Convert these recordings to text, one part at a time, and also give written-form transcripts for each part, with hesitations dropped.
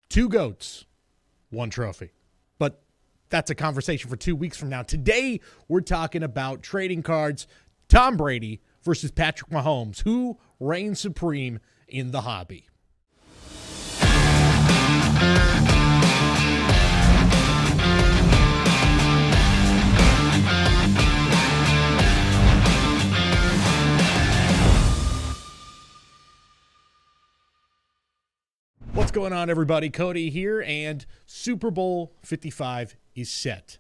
Two GOATs, one trophy. But that's a conversation for 2 weeks from now. Today, we're talking about trading cards, Tom Brady versus Patrick Mahomes. Who reigns supreme in the hobby? What's going on, everybody? Cody here, and Super Bowl 55 is set.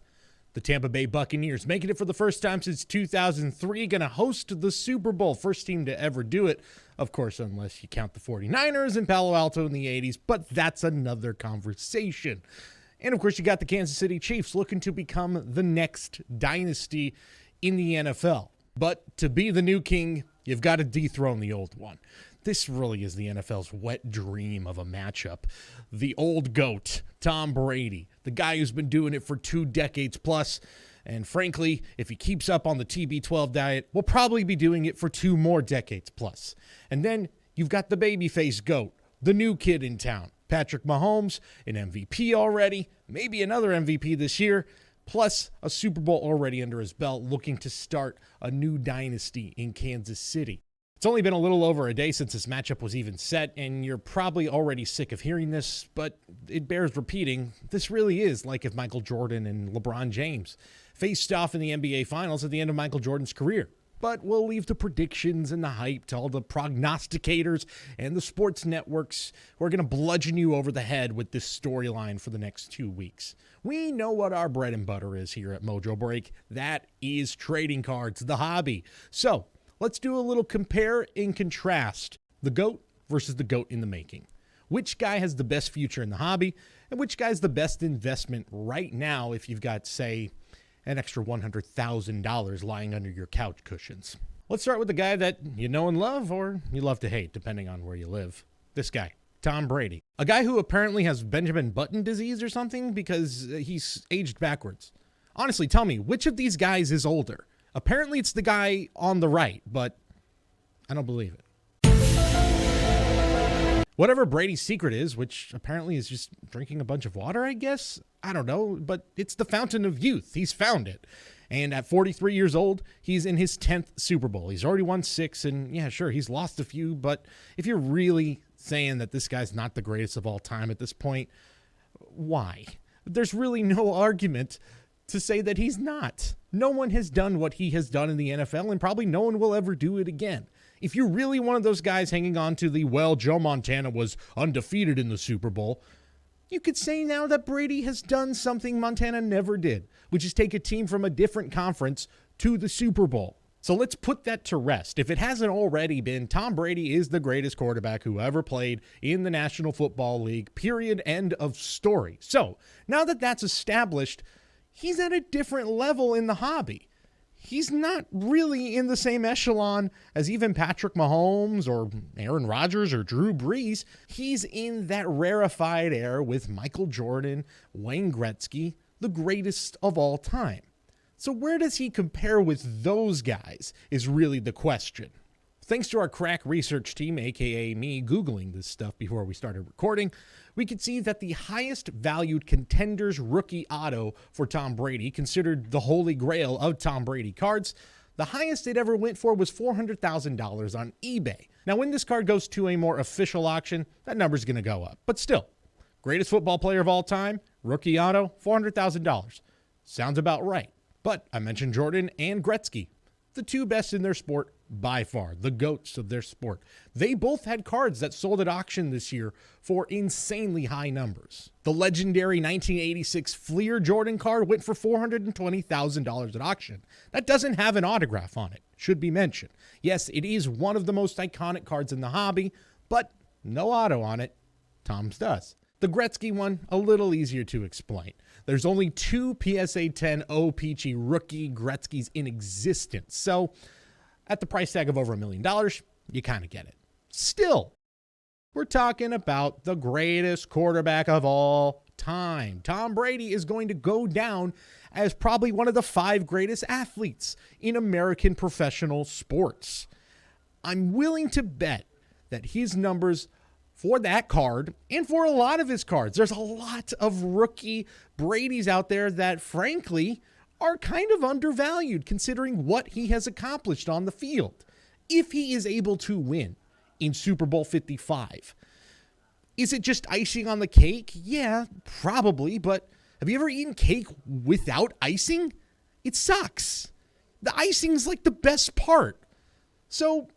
The Tampa Bay Buccaneers, making it for the first time since 2003, going to host the Super Bowl. First team to ever do it, of course, unless you count the 49ers in Palo Alto in the 80s, but that's another conversation. And, of course, you got the Kansas City Chiefs looking to become the next dynasty in the NFL. But to be the new king, you've got to dethrone the old one. This really is the NFL's wet dream of a matchup. The old GOAT, Tom Brady, the guy who's been doing it for 2 decades plus. And frankly, if he keeps up on the TB12 diet, we'll probably be doing it for 2 more decades plus. And then you've got the babyface GOAT, the new kid in town, Patrick Mahomes, an MVP already, maybe another MVP this year, plus a Super Bowl already under his belt, looking to start a new dynasty in Kansas City. It's only been a little over a day since this matchup was even set, and you're probably already sick of hearing this, but it bears repeating. This really is like if Michael Jordan and LeBron James faced off in the NBA Finals at the end of Michael Jordan's career. But we'll leave the predictions and the hype to all the prognosticators and the sports networks who are going to bludgeon you over the head with this storyline for the next 2 weeks. We know what our bread and butter is here at Mojobreak. That is trading cards, the hobby. So let's do a little compare and contrast. The GOAT versus the GOAT in the making. Which guy has the best future in the hobby, and which guy's the best investment right now if you've got, say, an extra $100,000 lying under your couch cushions? Let's start with the guy that you know and love, or you love to hate, depending on where you live. This guy, Tom Brady. A guy who apparently has Benjamin Button disease or something because he's aged backwards. Honestly, tell me, which of these guys is older? Apparently it's the guy on the right, but I don't believe it. Whatever Brady's secret is, which apparently is just drinking a bunch of water, I guess. I don't know, but it's the fountain of youth. He's found it. And at 43 years old, he's in his 10th Super Bowl. He's already won 6, and yeah, sure, he's lost a few, but if you're really saying that this guy's not the greatest of all time at this point, why? There's really no argument to say that he's not. No one has done what he has done in the NFL, and probably no one will ever do it again. If you're really one of those guys hanging on to the, well, Joe Montana was undefeated in the Super Bowl, you could say now that Brady has done something Montana never did, which is take a team from a different conference to the Super Bowl. So let's put that to rest. If it hasn't already been, Tom Brady is the greatest quarterback who ever played in the National Football League, period, end of story. So now that that's established, he's at a different level in the hobby. He's not really in the same echelon as even Patrick Mahomes or Aaron Rodgers or Drew Brees. He's in that rarefied air with Michael Jordan, Wayne Gretzky, the greatest of all time. So where does he compare with those guys is really the question. Thanks to our crack research team, aka me, Googling this stuff before we started recording, we could see that the highest valued Contenders rookie auto for Tom Brady, considered the holy grail of Tom Brady cards, the highest it ever went for was $400,000 on eBay. Now, when this card goes to a more official auction, that number's going to go up. But still, greatest football player of all time, rookie auto, $400,000. Sounds about right. But I mentioned Jordan and Gretzky, the 2 best in their sport by far, the GOATs of their sport. They both had cards that sold at auction this year for insanely high numbers. The legendary 1986 Fleer Jordan card went for $420,000 at auction. That doesn't have an autograph on it, should be mentioned. Yes, it is one of the most iconic cards in the hobby, but no auto on it. Tom's does. The Gretzky one, a little easier to explain. There's only 2 PSA 10 O-Peachy rookie Gretzkys in existence, so at the price tag of over $1 million, you kind of get it. Still, we're talking about the greatest quarterback of all time. Tom Brady is going to go down as probably one of the 5 greatest athletes in American professional sports. I'm willing to bet that his numbers for that card and for a lot of his cards. There's a lot of rookie Bradys out there that, frankly, are kind of undervalued considering what he has accomplished on the field. If he is able to win in Super Bowl 55, is it just icing on the cake? Yeah, probably, but have you ever eaten cake without icing? It sucks. The icing's like the best part. So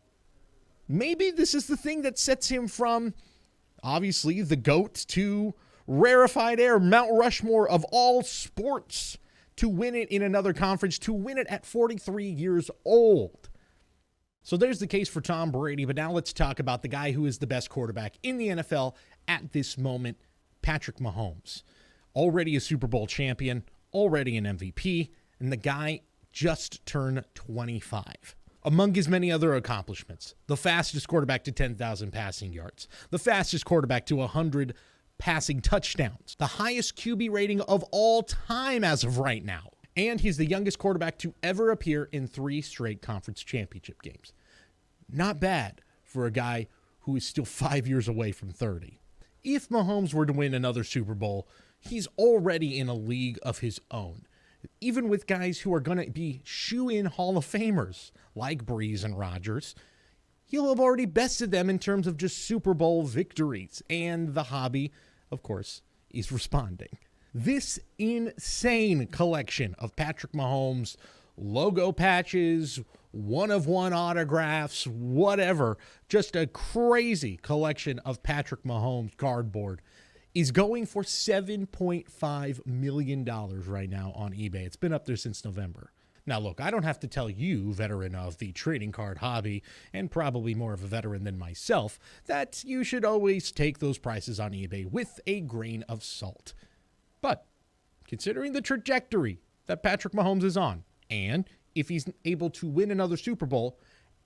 maybe this is the thing that sets him from, obviously, the GOAT to rarefied air, Mount Rushmore of all sports, to win it in another conference, to win it at 43 years old. So there's the case for Tom Brady, but now let's talk about the guy who is the best quarterback in the NFL at this moment, Patrick Mahomes. Already a Super Bowl champion, already an MVP, and the guy just turned 25. Among his many other accomplishments, the fastest quarterback to 10,000 passing yards, the fastest quarterback to 100 passing touchdowns, the highest QB rating of all time as of right now, and he's the youngest quarterback to ever appear in 3 straight conference championship games. Not bad for a guy who is still 5 years away from 30. If Mahomes were to win another Super Bowl, he's already in a league of his own. Even with guys who are going to be shoe-in Hall of Famers like Breeze and Rodgers, he'll have already bested them in terms of just Super Bowl victories, and the hobby, of course, is responding. This insane collection of Patrick Mahomes logo patches, one-of-one autographs, whatever, just a crazy collection of Patrick Mahomes cardboard is going for $7.5 million right now on eBay. It's been up there since November. Now, look, I don't have to tell you, veteran of the trading card hobby, and probably more of a veteran than myself, that you should always take those prices on eBay with a grain of salt. But considering the trajectory that Patrick Mahomes is on, and if he's able to win another Super Bowl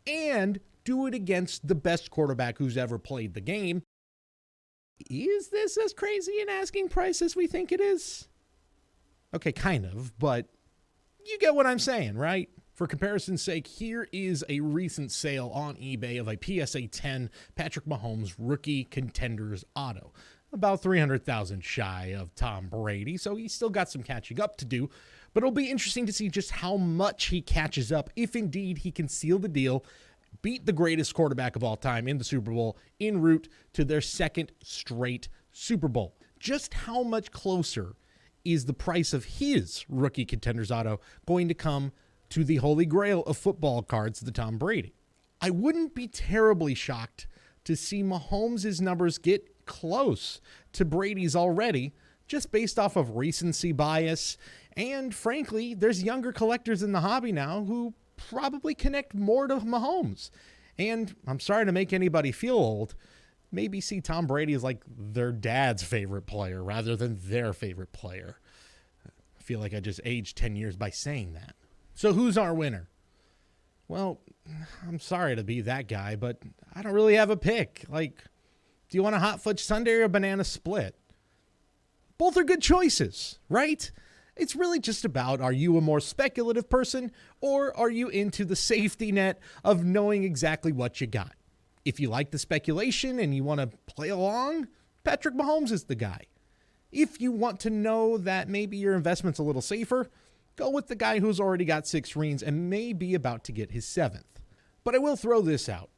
and do it against the best quarterback who's ever played the game, is this as crazy an asking price as we think it is? Okay, kind of, but you get what I'm saying, right? For comparison's sake, here is a recent sale on eBay of a PSA 10 Patrick Mahomes rookie Contenders auto. About $300,000 shy of Tom Brady, so he's still got some catching up to do. But it'll be interesting to see just how much he catches up, if indeed he can seal the deal, beat the greatest quarterback of all time in the Super Bowl en route to their second straight Super Bowl. Just how much closer is the price of his rookie Contenders auto going to come to the holy grail of football cards, the Tom Brady? I wouldn't be terribly shocked to see Mahomes' numbers get close to Brady's already, just based off of recency bias. And frankly, there's younger collectors in the hobby now who probably connect more to Mahomes. And I'm sorry to make anybody feel old, maybe see Tom Brady as like their dad's favorite player rather than their favorite player. I feel like I just aged 10 years by saying that. So who's our winner? Well, I'm sorry to be that guy, but I don't really have a pick. Like, do you want a hot fudge sundae or a banana split? Both are good choices, right? It's really just about, are you a more speculative person or are you into the safety net of knowing exactly what you got? If you like the speculation and you want to play along, Patrick Mahomes is the guy. If you want to know that maybe your investment's a little safer, go with the guy who's already got 6 rings and may be about to get his 7th. But I will throw this out.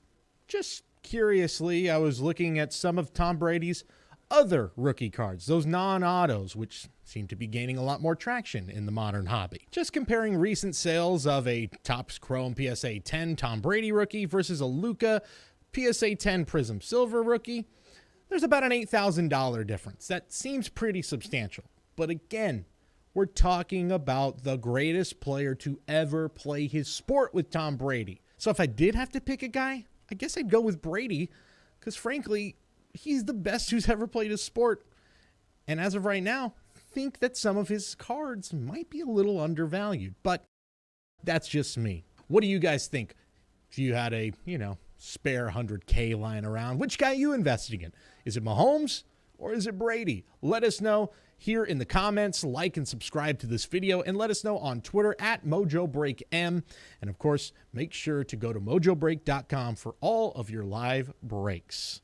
Just curiously, I was looking at some of Tom Brady's other rookie cards, those non-autos, which seem to be gaining a lot more traction in the modern hobby. Just comparing recent sales of a Topps Chrome PSA 10 Tom Brady rookie versus a Luka PSA 10 Prism Silver rookie, there's about an $8,000 difference. That seems pretty substantial. But again, we're talking about the greatest player to ever play his sport with Tom Brady. So if I did have to pick a guy, I guess I'd go with Brady, because frankly, he's the best who's ever played his sport. And as of right now, I think that some of his cards might be a little undervalued, but that's just me. What do you guys think? If you had a, spare $100K lying around, which guy are you investing in? Is it Mahomes or is it Brady? Let us know here in the comments. Like and subscribe to this video, and let us know on Twitter at MojobreakM. And of course, make sure to go to mojobreak.com for all of your live breaks.